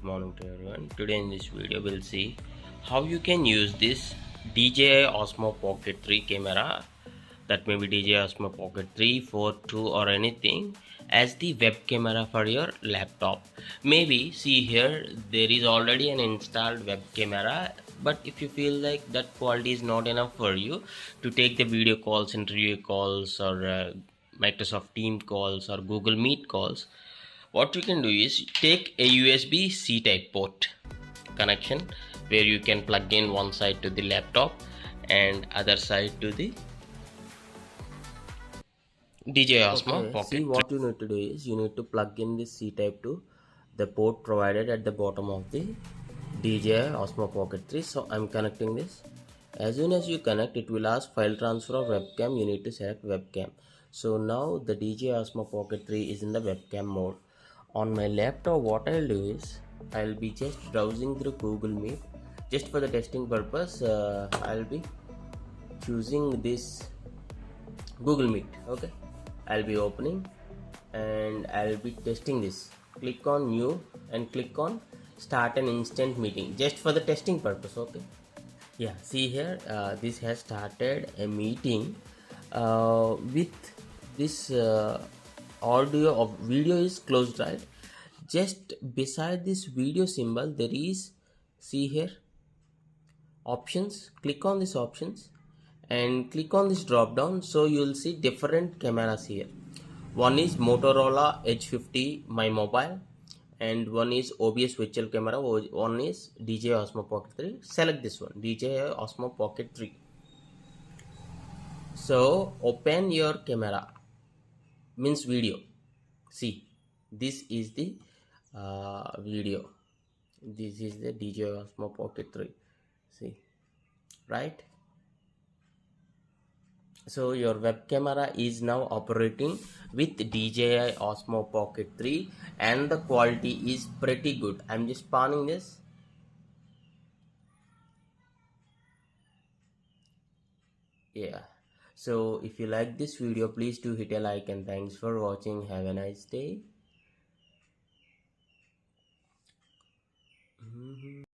morning to everyone. Today in this video we'll see how you can use this DJI Osmo Pocket 3 camera, that may be DJI Osmo Pocket 3, 4, 2 or anything, as the web camera for your laptop. Maybe see here there is already an installed web camera, but if you feel like that quality is not enough for you to take the video calls, interview calls, or Microsoft Team calls or Google Meet calls, what you can do is take a USB-C type port connection where you can plug in one side to the laptop and other side to the DJI Osmo Pocket. See, what you need to do is you need to plug in this C type to the port provided at the bottom of the DJI Osmo Pocket 3. So I'm connecting this. As soon as you connect, it will ask file transfer or webcam. You need to select webcam. So now the DJI Osmo Pocket 3 is in the webcam mode. On my laptop, what I'll do is I'll be just browsing through Google Meet. Just for the testing purpose, I'll be choosing this Google Meet. Okay, I'll be opening and I'll be testing this. Click on new and click on start an instant meeting, just for the testing purpose. Okay, yeah, see here, this has started a meeting with this audio of video is closed, right? Just beside this video symbol there is, see here, options. Click on this options and click on this drop down. So you'll see different cameras here. One is Motorola Edge 50 my mobile, and one is OBS virtual camera, one is DJI Osmo Pocket 3. Select this one, DJI Osmo Pocket 3. So open your camera, means video. See, this is the video. This is the DJI Osmo Pocket 3. See, right? So your web camera is now operating with DJI Osmo Pocket 3 and the quality is pretty good. I'm just panning this. Yeah. So if you like this video, please do hit a like and thanks for watching. Have a nice day.